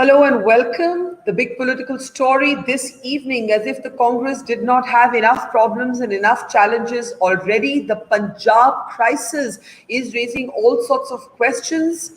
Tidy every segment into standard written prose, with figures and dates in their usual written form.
Hello and welcome. The big political story this evening, as if the Congress did not have enough problems and enough challenges already. The Punjab crisis is raising all sorts of questions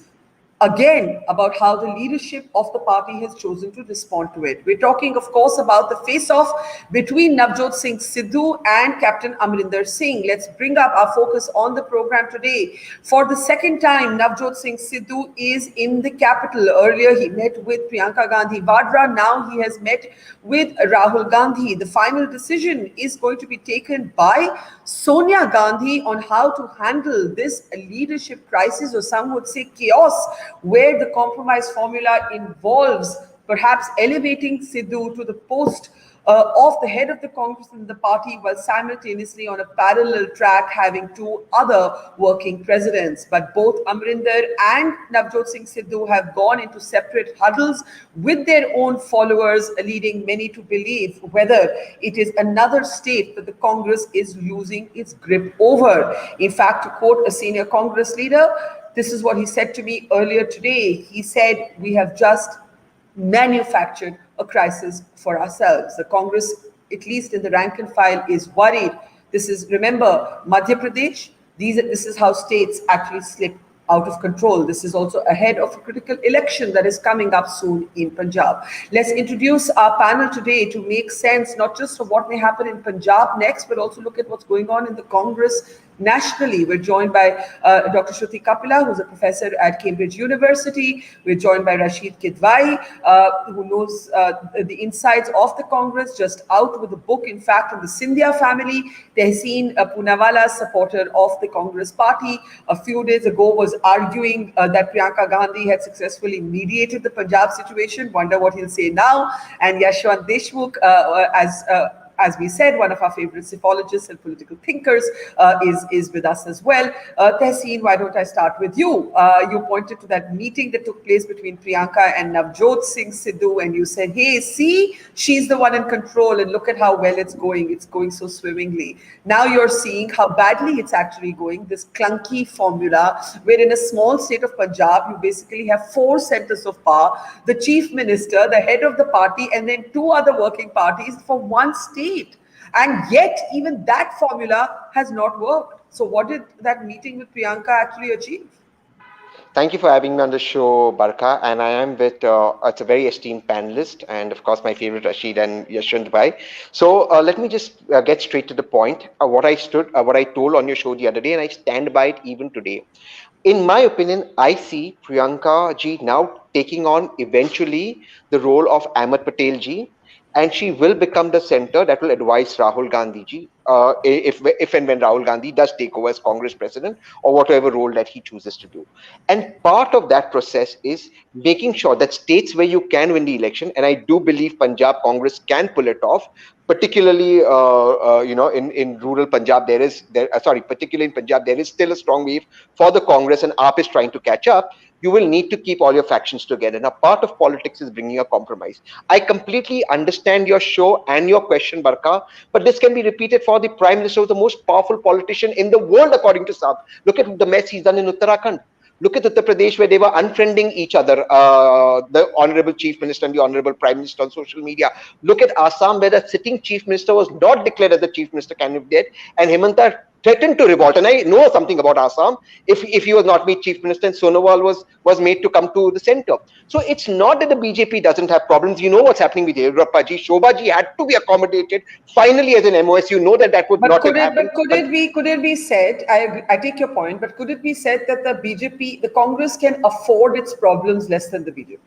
again about how the leadership of the party has chosen to respond to it. We're talking, of course, about the face-off between Navjot Singh Sidhu and Captain Amrinder Singh. Let's bring up our focus on the program today. For the second time, Navjot Singh Sidhu is in the capital. Earlier, he met with Priyanka Gandhi Vadra. Now he has met with Rahul Gandhi. The final decision is going to be taken by Sonia Gandhi on how to handle this leadership crisis, or some would say chaos, where the compromise formula involves perhaps elevating Sidhu to the post of the head of the Congress and the party, while simultaneously on a parallel track having two other working presidents. But both Amrinder and Navjot Singh Sidhu have gone into separate huddles with their own followers, leading many to believe whether it is another state that the Congress is losing its grip over. In fact, to quote a senior Congress leader, this is what he said to me earlier today. He said, "We have just manufactured a crisis for ourselves." The Congress, at least in the rank and file, is worried. This is, remember, Madhya Pradesh. This is how states actually slip out of control. This is also ahead of a critical election that is coming up soon in Punjab. Let's introduce our panel today to make sense not just of what may happen in Punjab next, but also look at what's going on in the Congress nationally. We're joined by Dr. Shruti Kapila, who's a professor at Cambridge University. We're joined by Rasheed Kidwai, who knows the insides of the Congress, just out with a book, in fact, on the Scindia family. Tehseen Poonawalla, supporter of the Congress party, a few days ago was arguing that Priyanka Gandhi had successfully mediated the Punjab situation. Wonder what he'll say now. And Yashwant Deshmukh, as we said, one of our favorite psephologists and political thinkers, is with us as well. Tehseen, why don't I start with you? You pointed to that meeting that took place between Priyanka and Navjot Singh Sidhu, and you said, hey, see, she's the one in control, and look at how well it's going. It's going so swimmingly. Now you're seeing how badly it's actually going, this clunky formula, where in a small state of Punjab, you basically have four centers of power, the chief minister, the head of the party, and then two other working parties for one state. And yet, even that formula has not worked. So what did that meeting with Priyanka actually achieve? Thank you for having me on the show, Barkha. And I am with, it's a very esteemed panelist, and of course, my favorite Rasheed and Yashwant Bhai. So let me just get straight to the point. What I told on your show the other day, and I stand by it even today. In my opinion, I see Priyanka ji now taking on eventually the role of Ahmed Patel ji, and she will become the center that will advise Rahul Gandhi ji if and when Rahul Gandhi does take over as Congress president, or whatever role that he chooses to do. And part of that process is making sure that states where you can win the election, and I do believe Punjab Congress can pull it off, particularly in rural Punjab particularly in Punjab, there is still a strong wave for the Congress, and AAP is trying to catch up. You will need to keep all your factions together. Now, part of politics is bringing a compromise. I completely understand your show and your question, Barkha, but this can be repeated for the Prime Minister, who's the most powerful politician in the world, according to South. Look at the mess he's done in Uttarakhand. Look at Uttar Pradesh, where they were unfriending each other, the Honorable Chief Minister and the Honorable Prime Minister on social media. Look at Assam, where the sitting Chief Minister was not declared as the Chief Minister candidate, and Hemanta threatened to revolt. And I know something about Assam. If he was not made Chief Minister, and Sonowal was made to come to the center. So it's not that the BJP doesn't have problems. You know what's happening with Yediyurappa ji. Shobha ji had to be accommodated finally as an MOS. You know that would not have happened. But could it be said, I take your point, but could it be said that the BJP, the Congress can afford its problems less than the BJP?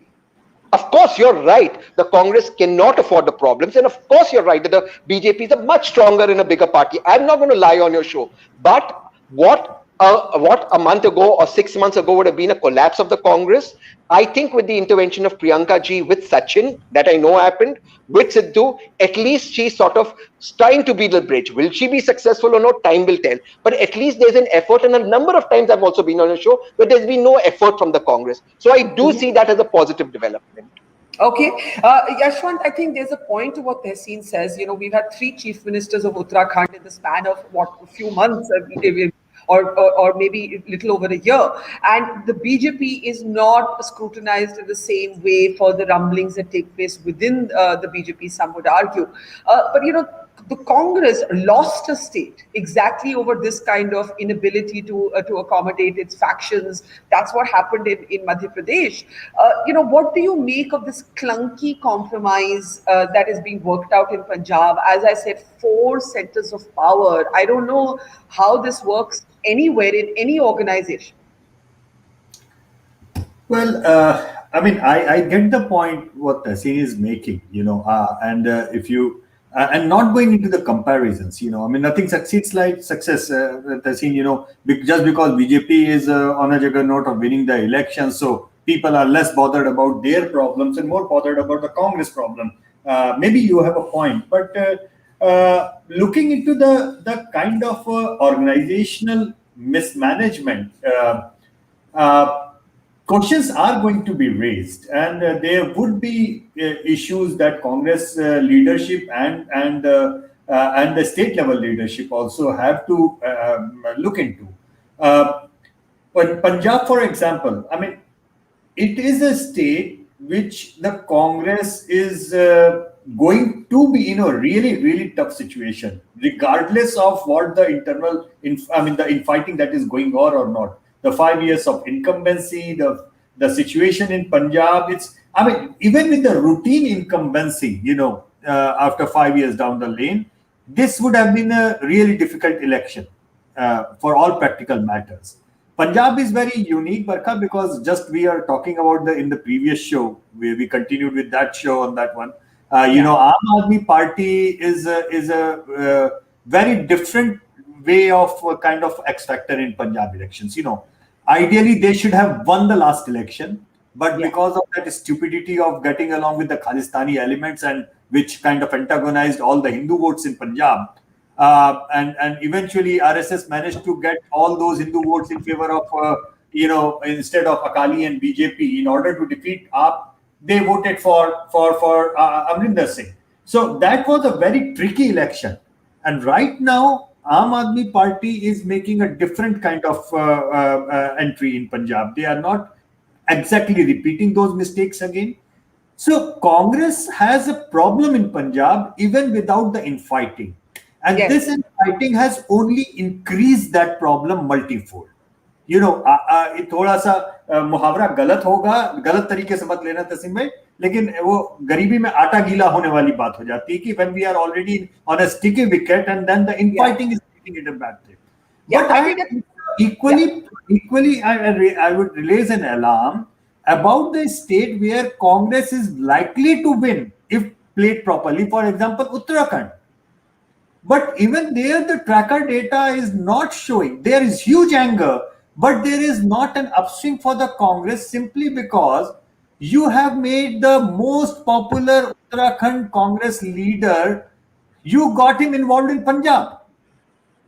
Of course, you're right. The Congress cannot afford the problems. And of course, you're right that the BJP is a much stronger and a bigger party. I'm not going to lie on your show. But what a month ago or 6 months ago would have been a collapse of the Congress, I think with the intervention of Priyanka ji with Sachin, that I know happened, with Sidhu, at least she's sort of trying to be the bridge. Will she be successful or not? Time will tell. But at least there's an effort, and a number of times I've also been on a show where there's been no effort from the Congress. So I do see that as a positive development. Okay. Yashwant, I think there's a point to what Tehseen says. You know, we've had 3 chief ministers of Uttarakhand in the span of, a few months. or maybe a little over a year. And the BJP is not scrutinized in the same way for the rumblings that take place within the BJP, some would argue. But the Congress lost a state exactly over this kind of inability to accommodate its factions. That's what happened in Madhya Pradesh. What do you make of this clunky compromise that is being worked out in Punjab? As I said, 4 centers of power. I don't know how this works anywhere in any organization. Well, I mean, I get the point what Tehseen is making, and if you and not going into the comparisons, I mean, nothing succeeds like success, Tehseen, just because BJP is on a juggernaut of winning the election, so people are less bothered about their problems and more bothered about the Congress problem. Maybe you have a point, but looking into the kind of organizational mismanagement. Questions are going to be raised, and there would be issues that Congress leadership and the state level leadership also have to look into. But Punjab, for example, I mean, it is a state which the Congress is going to be in a really, really tough situation, regardless of what the the infighting that is going on or not. The 5 years of incumbency, the situation in Punjab, even with the routine incumbency, after 5 years down the lane, this would have been a really difficult election for all practical matters. Punjab is very unique, Barkha, because just we are talking about in the previous show, where we continued with that show on that one. Aam Aadmi Party is a very different way of kind of X factor in Punjab elections. Ideally they should have won the last election, but because of that stupidity of getting along with the Khalistani elements, and which kind of antagonized all the Hindu votes in Punjab, and eventually RSS managed to get all those Hindu votes in favor of instead of Akali and BJP in order to defeat AAP. They voted for Amrinder Singh. So that was a very tricky election, and right now Aam Aadmi Party is making a different kind of entry in Punjab. They are not exactly repeating those mistakes again. So Congress has a problem in Punjab even without the infighting. And this infighting has only increased that problem multifold. थोड़ा सा मुहावरा गलत होगा, गलत तरीके से मत लेना तस्लीम भाई, लेकिन वो गरीबी में आटा गीला होने वाली बात हो जाती है कि when we are already on a sticky wicket and then the infighting is making it a bad thing. But I think equally I would raise an alarm about the state where Congress is likely to win if played properly. For example, Uttarakhand. But even there, the tracker data is not showing. There is huge anger, but there is not an upswing for the Congress simply because you have made the most popular Uttarakhand Congress leader, you got him involved in Punjab.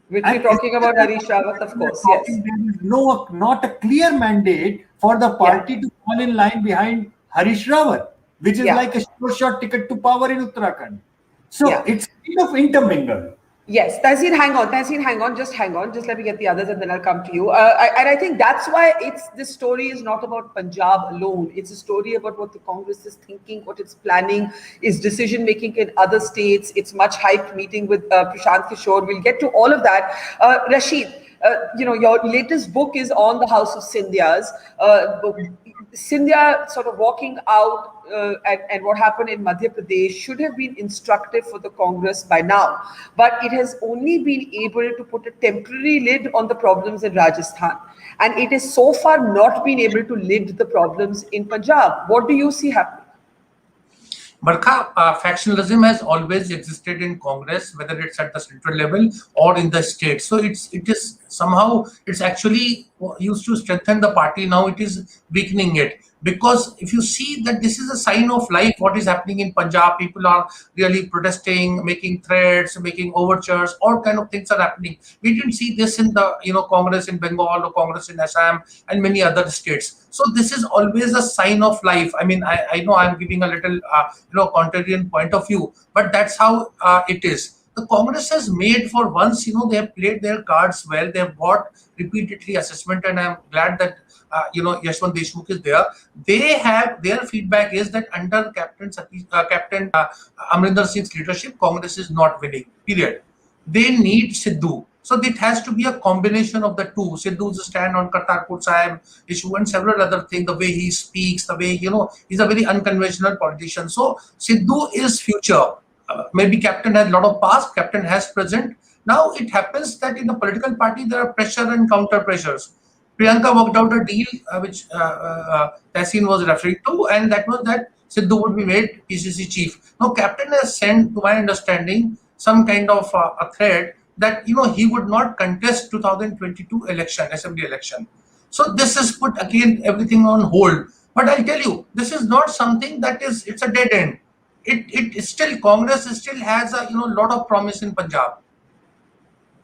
Which we're talking about Harish Rawat, of course, yes. There is not a clear mandate for the party to fall in line behind Harish Rawat, which is like a short ticket to power in Uttarakhand. So it's kind of intermingled. Yes, Tehseen, hang on, just let me get the others and then I'll come to you. And I think that's why this story is not about Punjab alone. It's a story about what the Congress is thinking, what it's planning, its decision making in other states, its much hyped meeting with Prashant Kishore. We'll get to all of that. Rasheed, your latest book is on the House of Scindias. Scindia sort of walking out and what happened in Madhya Pradesh should have been instructive for the Congress by now. But it has only been able to put a temporary lid on the problems in Rajasthan. And it has so far not been able to lid the problems in Punjab. What do you see happening? Barkha, factionalism has always existed in Congress, whether it's at the central level or in the state. So it's actually used to strengthen the party. Now it is weakening it. Because if you see that this is a sign of life, what is happening in Punjab, people are really protesting, making threats, making overtures, all kind of things are happening. We didn't see this in the Congress in Bengal or Congress in Assam and many other states. So this is always a sign of life. I mean, I know I'm giving a little contrarian point of view, but that's how it is. the Congress has made for once, they have played their cards well. They have got repeatedly assessment, and I'm glad that Yashwant Deshmukh is there. They have their feedback is that under Captain Amrinder Singh's leadership, Congress is not winning. Period. They need Sidhu. So it has to be a combination of the two. Sidhu's stand on Kartarpur Sahib issue and several other things, the way he speaks, the way, he's a very unconventional politician. So Sidhu is future. Maybe Captain has a lot of past, Captain has present. Now it happens that in the political party, there are pressure and counter pressures. Priyanka worked out a deal which Tehseen was referring to, and that was that Sidhu would be made PCC chief. Now Captain has sent, to my understanding, some kind of a thread that he would not contest 2022 election, assembly election. So this has put again everything on hold. But I'll tell you, this is not something that it's a dead end. It still, Congress still has a lot of promise in Punjab.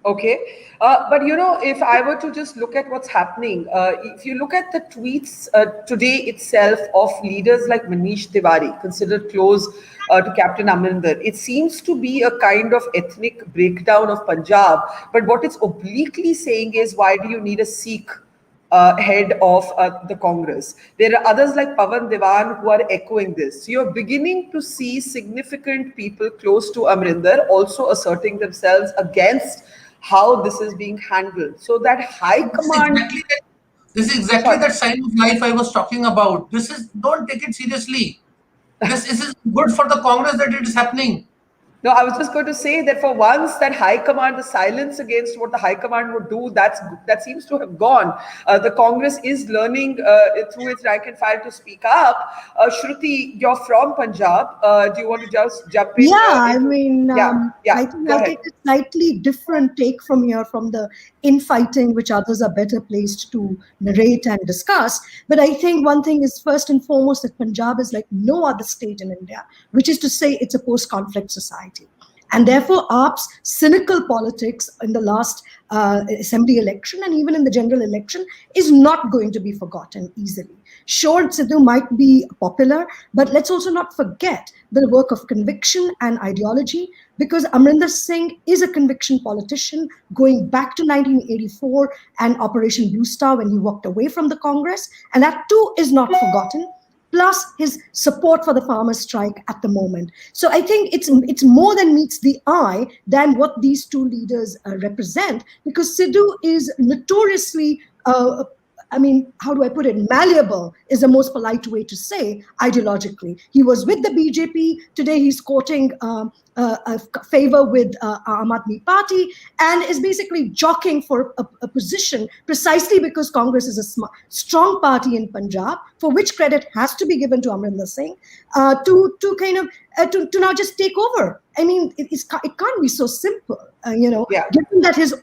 Okay, but if I were to just look at what's happening, if you look at the tweets today itself of leaders like Manish Tiwari, considered close to Captain Amrinder, it seems to be a kind of ethnic breakdown of Punjab. But what it's obliquely saying is, why do you need a Sikh head of the Congress? There are others like Pawan Dewan who are echoing this. So you're beginning to see significant people close to Amrinder also asserting themselves against how this is being handled. So that high command... This is exactly that sign of life I was talking about. Don't take it seriously. This is good for the Congress that it is happening. No, I was just going to say that for once that high command, the silence against what the high command would do, that seems to have gone. The Congress is learning through its rank and file to speak up. Shruti, you're from Punjab. Do you want to just jump in? I think I'll take a slightly different take from here, from the infighting, which others are better placed to narrate and discuss. But I think one thing is first and foremost that Punjab is like no other state in India, which is to say it's a post-conflict society. And therefore, AAP's cynical politics in the last assembly election and even in the general election is not going to be forgotten easily. Sure, Sidhu might be popular, but let's also not forget the work of conviction and ideology, because Amrinder Singh is a conviction politician going back to 1984 and Operation Blue Star when he walked away from the Congress. And that too is not forgotten. Plus his support for the farmers' strike at the moment. So I think it's more than meets the eye than what these two leaders represent, because Sidhu is notoriously, how do I put it? Malleable is the most polite way to say ideologically. He was with the BJP. Today he's courting a favor with Aam Aadmi Party and is basically jockeying for a position precisely because Congress is a strong party in Punjab, for which credit has to be given to Amrinder Singh, to now just take over. I mean, it can't be so simple, given that his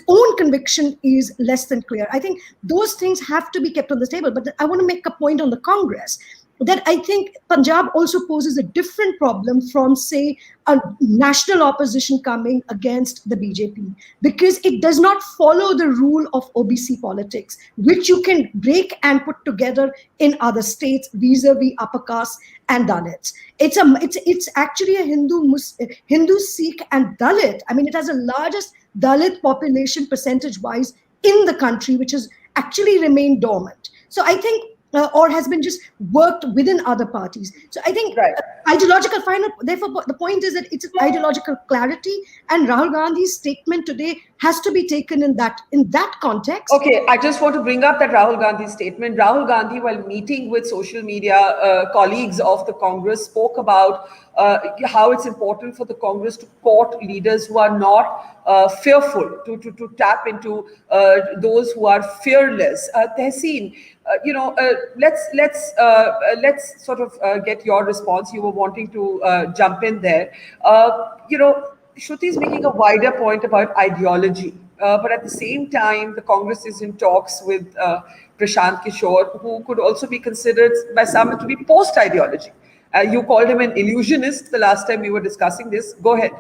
own conviction is less than clear. I think those things have to be kept on the table. But I want to make a point on the Congress that I think Punjab also poses a different problem from, say, a national opposition coming against the BJP, because it does not follow the rule of OBC politics, which you can break and put together in other states vis-a-vis upper caste and Dalits. It's actually a Hindu, Sikh, and Dalit. I mean, it has the largest Dalit population percentage-wise in the country, which has actually remained dormant. So I think or has been just worked within other parties. So I think ideological final, therefore the point is that it's ideological clarity, and Rahul Gandhi's statement today has to be taken in that context. Okay, I just want to bring up that Rahul Gandhi statement. Rahul Gandhi, while meeting with social media colleagues of the Congress, spoke about how it's important for the Congress to court leaders who are not fearful, to tap into those who are fearless. Tehseen, let's sort of get your response. You were wanting to jump in there. Shruti is making a wider point about ideology, but at the same time, the Congress is in talks with Prashant Kishore, who could also be considered by some to be post-ideology. You called him an illusionist the last time we were discussing this. Go ahead.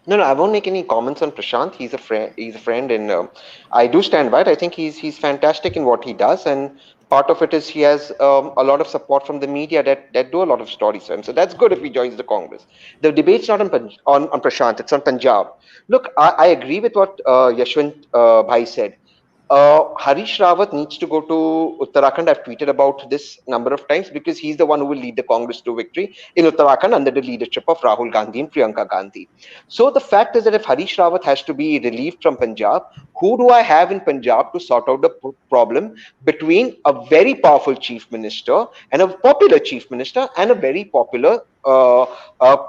No, I won't make any comments on Prashant. He's a friend, and I do stand by it. I think he's fantastic in what he does, and part of it is he has a lot of support from the media that do a lot of stories for him. So that's good if he joins the Congress. The debate's not on Prashant, it's on Punjab. Look, I agree with what Yashwant Bhai said. Harish Rawat needs to go to Uttarakhand. I've tweeted about this number of times because he's the one who will lead the Congress to victory in Uttarakhand under the leadership of Rahul Gandhi and Priyanka Gandhi. So the fact is that if Harish Rawat has to be relieved from Punjab, who do I have in Punjab to sort out the problem between a very powerful chief minister and a popular chief minister and a very popular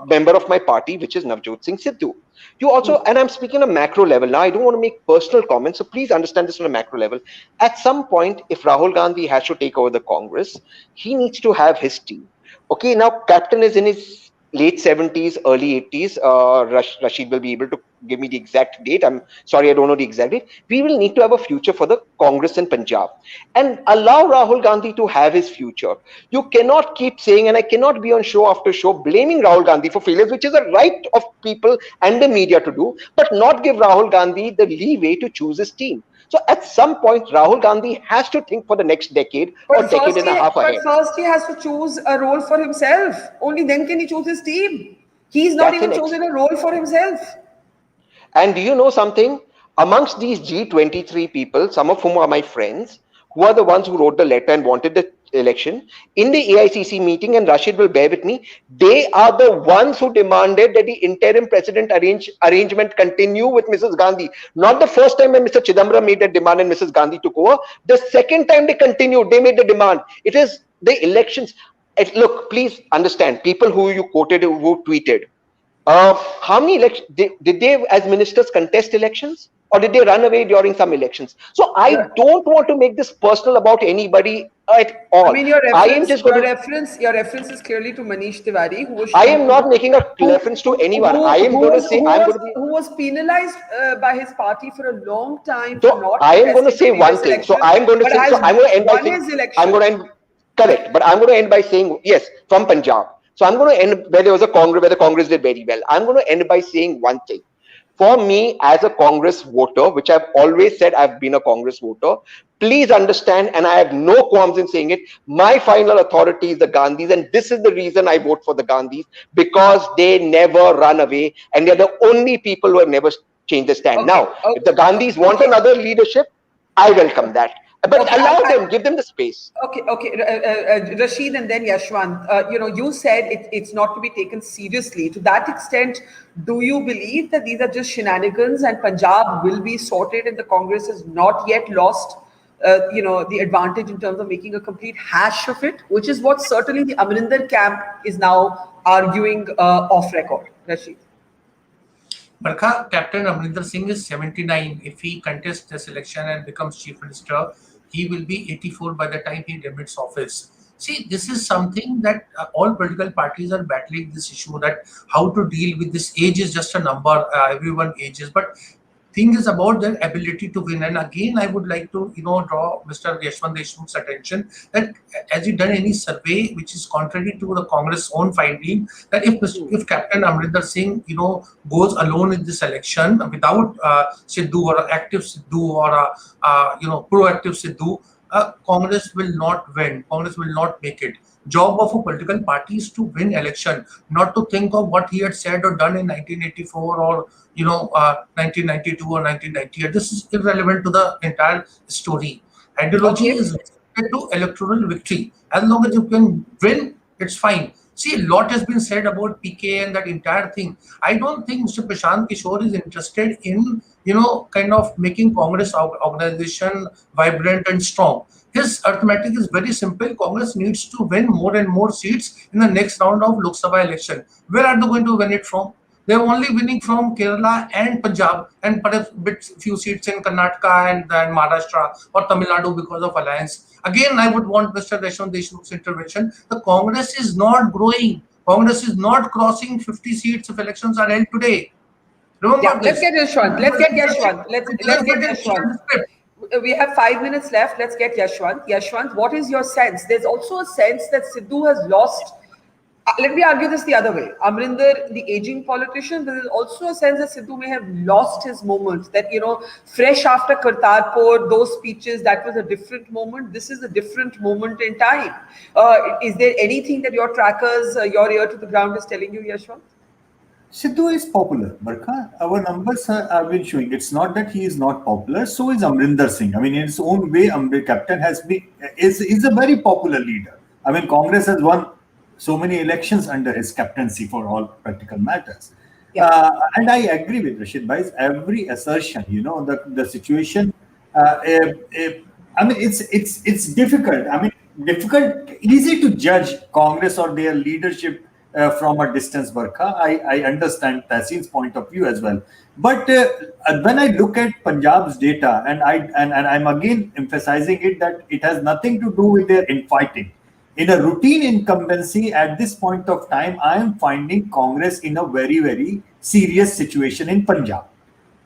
member of my party, which is Navjot Singh Sidhu? You also, and I'm speaking on a macro level now, I don't want to make personal comments, so please understand this on a macro level. At some point, if Rahul Gandhi has to take over the Congress, he needs to have his team. Okay, now Captain is in his late 70s, early 80s. Rasheed will be able to give me the exact date. I'm sorry, I don't know the exact date. We will need to have a future for the Congress in Punjab and allow Rahul Gandhi to have his future. You cannot keep saying, and I cannot be on show after show blaming Rahul Gandhi for failures, which is a right of people and the media to do, but not give Rahul Gandhi the leeway to choose his team. So at some point, Rahul Gandhi has to think for the next decade or decade and a half ahead. But first he has to choose a role for himself. Only then can he choose his team. He's not even chosen a role for himself. And do you know something? Amongst these G23 people, some of whom are my friends, who are the ones who wrote the letter and wanted the election, in the AICC meeting, and Rashid will bear with me, they are the ones who demanded that the interim president arrangement continue with Mrs. Gandhi. Not the first time when Mr. Chidambaram made that demand and Mrs. Gandhi took over. The second time they continued, they made the demand. It is the elections. Look, please understand, people who you quoted, who tweeted, how many elections did they as ministers contest elections, or did they run away during some elections? So I don't want to make this personal about anybody at all. I mean, your reference is clearly to Manish Tiwari, who was. I am not making a reference to anyone. I am going to say who was penalized by his party for a long time. So I am going to say one thing. So I am going to say. So I'm going to end by saying. I'm going to end. Correct, but I'm going to end by saying yes, from Punjab. So I'm going to end where there was a Congress, where the Congress did very well. I'm going to end by saying one thing. For me, as a Congress voter, which I've always said I've been a Congress voter, please understand, and I have no qualms in saying it, my final authority is the Gandhis, and this is the reason I vote for the Gandhis, because they never run away, and they're the only people who have never changed their stand. Now, if the Gandhis want another leadership, I welcome that. But allow them, give them the space. Okay. Rasheed and then Yashwant, you said it's not to be taken seriously. To that extent, do you believe that these are just shenanigans and Punjab will be sorted and the Congress has not yet lost, the advantage in terms of making a complete hash of it, which is what certainly the Amrinder camp is now arguing off record? Rasheed. Barkha, Captain Amrinder Singh is 79. If he contests this election and becomes Chief Minister, he will be 84 by the time he demits office. See, this is something that all political parties are battling, this issue that how to deal with this. Age is just a number, everyone ages, but thing is about their ability to win. And again, I would like to draw Mr. Yashwant Deshmukh's attention that has he done any survey which is contrary to the Congress own finding that if Captain Amrinder Singh goes alone in this election without Sidhu or active Sidhu or proactive Sidhu, Congress will not win. Congress will not make it. Job of a political party is to win election, not to think of what he had said or done in 1984 or 1992 or 1998. This is irrelevant to the entire story. Ideology is related to electoral victory. As long as you can win, it's fine. See, a lot has been said about PK and that entire thing. I don't think Mr. Prashant Kishore is interested in, kind of making Congress organization vibrant and strong. His arithmetic is very simple. Congress needs to win more and more seats in the next round of Lok Sabha election. Where are they going to win it from? They're only winning from Kerala and Punjab and perhaps few seats in Karnataka and Maharashtra or Tamil Nadu because of alliance. Again, I would want Mr. Yashwant Deshmukh's intervention. The Congress is not growing. Congress is not crossing 50 seats if elections are held today. Remember this. Let's get Yashwant. Let's get Yashwant. We have 5 minutes left. Let's get Yashwant. Yashwant, what is your sense? There's also a sense that Sidhu has lost Let me argue this the other way. Amrinder, the aging politician, there is also a sense that Sidhu may have lost his moment. That, fresh after Kartarpur, those speeches, that was a different moment. This is a different moment in time. Is there anything that your trackers, your ear to the ground is telling you, Yashwant? Sidhu is popular, Barkha. Our numbers have been showing. It's not that he is not popular. So is Amrinder Singh. I mean, in his own way, Captain is a very popular leader. I mean, Congress has won so many elections under his captaincy for all practical matters. And I agree with Rashid Bhai's every assertion. The situation. I mean, it's difficult. I mean, easy to judge Congress or their leadership from a distance, Barkha. I understand Tehseen's point of view as well. But when I look at Punjab's data, and I'm again emphasizing it, that it has nothing to do with their infighting. In a routine incumbency at this point of time, I am finding Congress in a very, very serious situation in Punjab.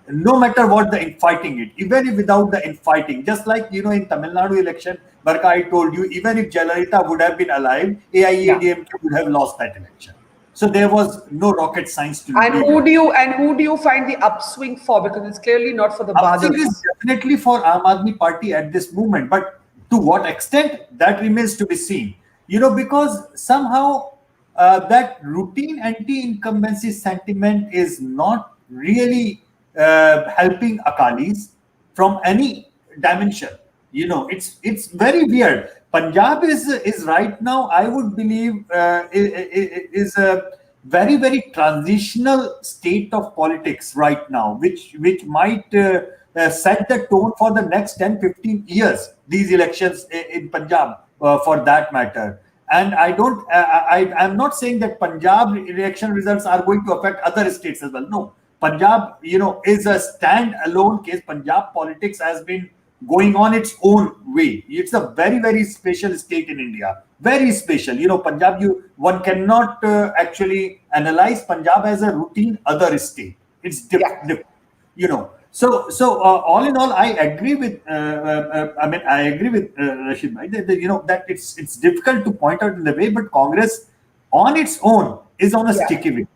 No matter what the infighting it, even if without the infighting, just like, in Tamil Nadu election, Barkha, I told you, even if Jayalalitha would have been alive, AIADMK would have lost that election. So there was no rocket science to do. And who do you find the upswing for? Because it's clearly not for the Badals. Upswing is definitely for Aam Aadmi Party at this moment, but to what extent, that remains to be seen. Because somehow that routine anti-incumbency sentiment is not really helping Akalis from any dimension. It's very weird. Punjab is right now, I would believe, is a very, very transitional state of politics right now, which might set the tone for the next 10-15 years, these elections in Punjab, for that matter. And I'm not saying that Punjab election results are going to affect other states as well. No, Punjab, is a stand-alone case. Punjab politics has been going on its own way. It's a very, very special state in India. Very special. Punjab, one cannot actually analyze Punjab as a routine other state. It's different. So all in all, I agree with. I agree with Rashid Bhai that it's difficult to point out in the way, but Congress on its own is on a sticky wicket.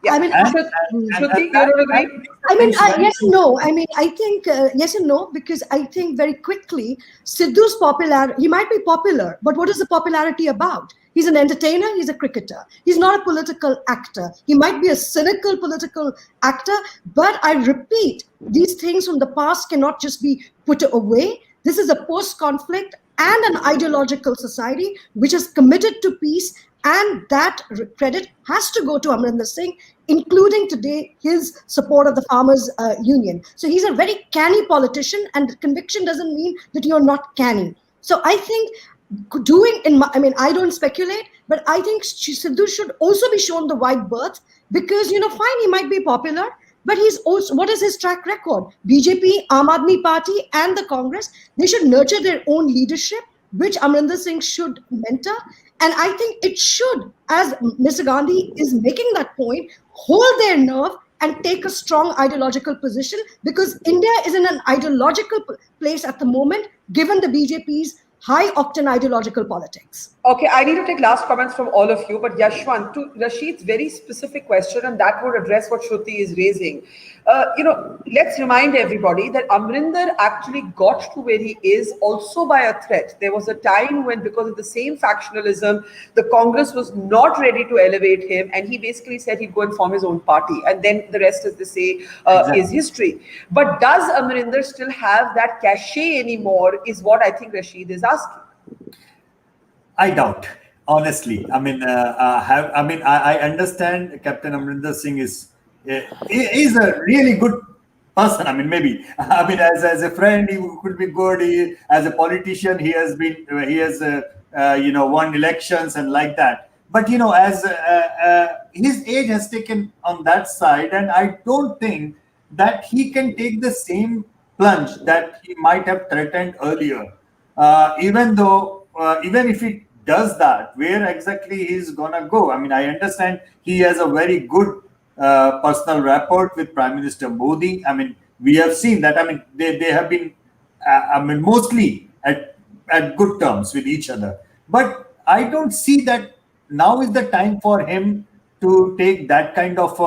Yeah. I mean, Shruti, you don't agree? I mean, yes and no. I mean, I think yes and no, because I think very quickly, Sidhu's popularity, he might be popular, but what is the popularity about? He's an entertainer, he's a cricketer. He's not a political actor. He might be a cynical political actor, but I repeat, these things from the past cannot just be put away. This is a post-conflict and an ideological society which is committed to peace, and that credit has to go to Amrinder Singh, including today his support of the Farmers Union. So he's a very canny politician, and conviction doesn't mean that you're not canny. So I think I don't speculate, but I think Sidhu should also be shown the wide berth, because, fine, he might be popular, but he's also, what is his track record? BJP, Aam Aadmi Party, and the Congress, they should nurture their own leadership, which Amrinder Singh should mentor. And I think it should, as Mr. Gandhi is making that point, hold their nerve and take a strong ideological position, because India is in an ideological place at the moment, given the BJP's high-octane ideological politics. Okay, I need to take last comments from all of you, but Yashwant, to Rashid's very specific question, and that would address what Shruti is raising. Let's remind everybody that Amrinder actually got to where he is also by a threat. There was a time when, because of the same factionalism, the Congress was not ready to elevate him, and he basically said he'd go and form his own party. And then the rest, as they say, is history. But does Amrinder still have that cachet anymore, is what I think Rashid is asking. I doubt, honestly. I understand Captain Amrinder Singh is a really good person. As a friend, he could be good. As a politician, he has won elections and like that. But as his age has taken on that side, and I don't think that he can take the same plunge that he might have threatened earlier. Even if he does that, where exactly he's gonna go? I understand he has a very good personal rapport with Prime Minister Modi. We have seen that. They have been, mostly at good terms with each other. But I don't see that now is the time for him to take that kind of.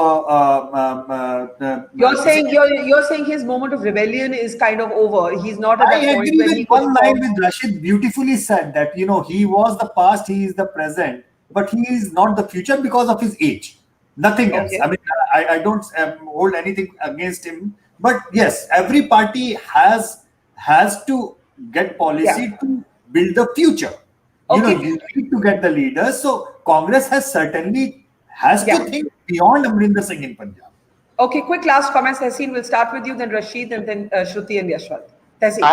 You're saying his moment of rebellion is kind of over. He's not at that point agree when with he could one line with Rashid beautifully said that he was the past, he is the present, but he is not the future because of his age. Nothing else. Okay. I mean, I don't hold anything against him, but yes, every party has to get policy to build the future. Okay. You need to get the leaders. So Congress has certainly to think beyond Amrinder Singh in Punjab. Okay, quick last comments. Tehseen, we'll start with you, then Rasheed, and then Shruti and Yashwant. Tehseen. I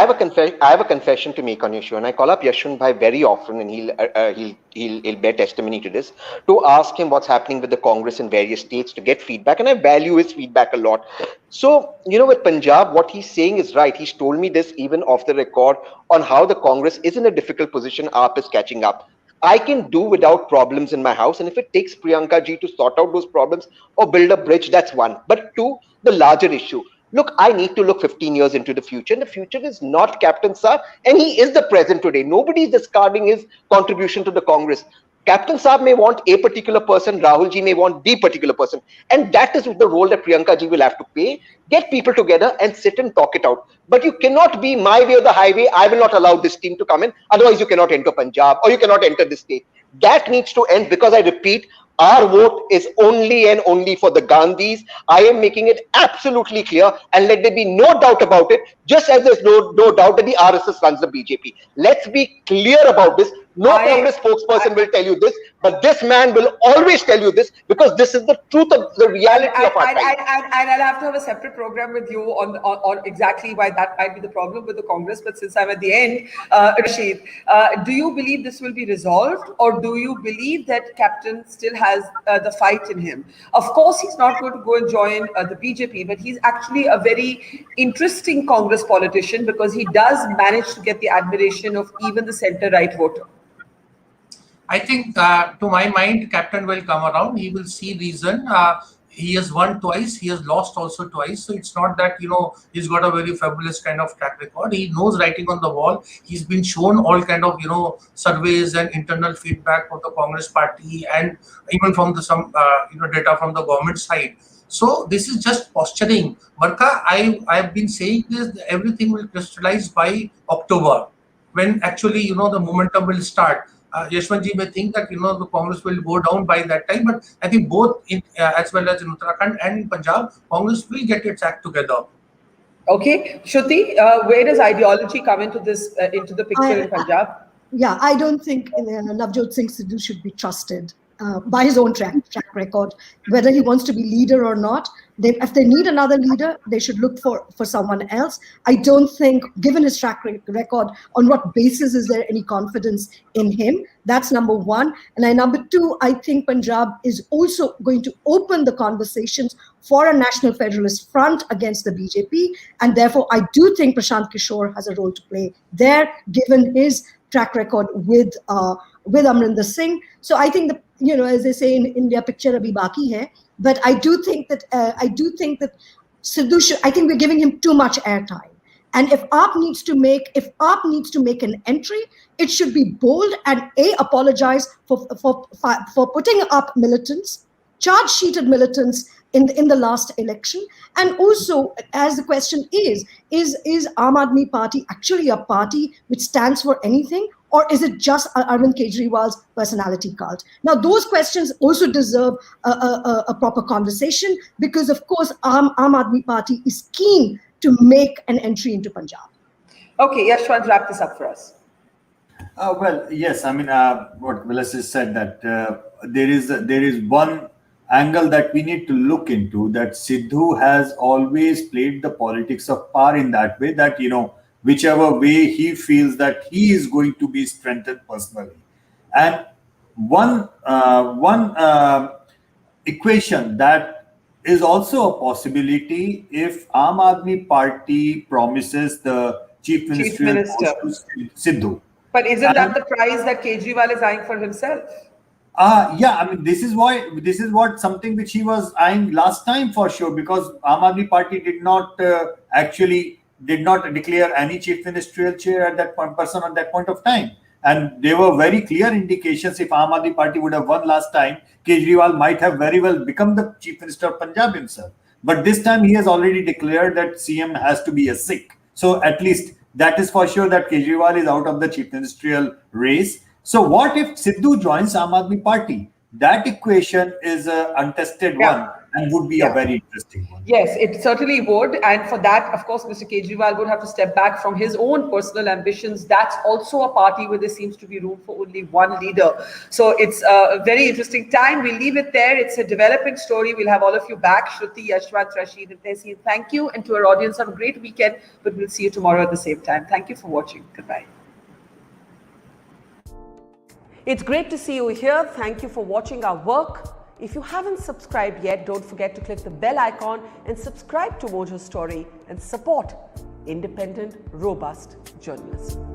have a confession to make on your show, and I call up Yashwant Bhai very often, and he'll bear testimony to this, to ask him what's happening with the Congress in various states to get feedback, and I value his feedback a lot. So, with Punjab, what he's saying is right. He's told me this even off the record on how the Congress is in a difficult position. AAP is catching up. I can do without problems in my house. And if it takes Priyanka ji to sort out those problems or build a bridge, that's one. But two, the larger issue. Look, I need to look 15 years into the future. And the future is not Captain Saab. And he is the present today. Nobody is discarding his contribution to the Congress. Captain Saab may want a particular person, Rahul ji may want the particular person. And that is the role that Priyanka ji will have to play. Get people together and sit and talk it out. But you cannot be my way or the highway. I will not allow this team to come in. Otherwise, you cannot enter Punjab or you cannot enter this state. That needs to end because I repeat, our vote is only and only for the Gandhis. I am making it absolutely clear, and let there be no doubt about it, just as there's no doubt that the RSS runs the BJP. Let's be clear about this. No Congress spokesperson will tell you this, but this man will always tell you this because this is the truth of the reality of our time. And I'll have to have a separate program with you on exactly why that might be the problem with the Congress. But since I'm at the end, Rasheed, do you believe this will be resolved, or do you believe that Captain still has the fight in him? Of course, he's not going to go and join the BJP, but he's actually a very interesting Congress politician because he does manage to get the admiration of even the center-right voter. I think, to my mind, Captain will come around. He will see reason. He has won twice. He has lost also twice. So it's not that, he's got a very fabulous kind of track record. He knows writing on the wall. He's been shown all kind of, surveys and internal feedback of the Congress party and even from some data from the government side. So this is just posturing. Barkha, I've been saying this, everything will crystallize by October when actually, the momentum will start. Yashwant ji may think that the Congress will go down by that time, but I think both as well as in Uttarakhand and in Punjab, Congress will get its act together. Okay, Shruti, where does ideology come into this into the picture in Punjab? I don't think Navjot Singh Sidhu should be trusted by his own track record, whether he wants to be leader or not. If they need another leader, they should look for someone else. I don't think, given his track record, on what basis is there any confidence in him? That's number one. And number two, I think Punjab is also going to open the conversations for a National Federalist Front against the BJP. And therefore, I do think Prashant Kishore has a role to play there, given his track record with Amrinder Singh. So I think as they say in India, picture abhi baki hai. But I do think that Sidhu should, I think we're giving him too much airtime. And if AAP needs to make an entry, it should be bold and apologize for putting up militants, charge-sheeted militants in the last election. And also, as the question is Aam Aadmi Party actually a party which stands for anything? Or is it just Arvind Kejriwal's personality cult? Now, those questions also deserve a proper conversation because, of course, Aam Aadmi Party is keen to make an entry into Punjab. Okay, Yashwant, wrap this up for us. Well, yes. I mean, what Vilas has said that there is one angle that we need to look into, that Sidhu has always played the politics of power in that way that, whichever way he feels that he is going to be strengthened personally. And one equation that is also a possibility if Aam Aadmi Party promises the Chief Minister post to Sidhu. But isn't that the prize that Kejriwal is eyeing for himself? I mean, this is what something which he was eyeing last time for sure, because Aam Aadmi Party did not declare any chief ministerial chair at that point of time. And there were very clear indications if Aam Aadmi Party would have won last time, Kejriwal might have very well become the Chief Minister of Punjab himself. But this time he has already declared that CM has to be a Sikh. So at least that is for sure that Kejriwal is out of the chief ministerial race. So what if Sidhu joins Aam Aadmi Party? That equation is an untested one and would be a very interesting one. Yes, it certainly would. And for that, of course, Mr. Kejriwal would have to step back from his own personal ambitions. That's also a party where there seems to be room for only one leader. So it's a very interesting time. We'll leave it there. It's a developing story. We'll have all of you back. Shruti, Yashwant, Rasheed, and Tehseen, thank you. And to our audience, have a great weekend. But we'll see you tomorrow at the same time. Thank you for watching. Goodbye. It's great to see you here. Thank you for watching our work. If you haven't subscribed yet, don't forget to click the bell icon and subscribe to Mojo Story and support independent, robust journalism.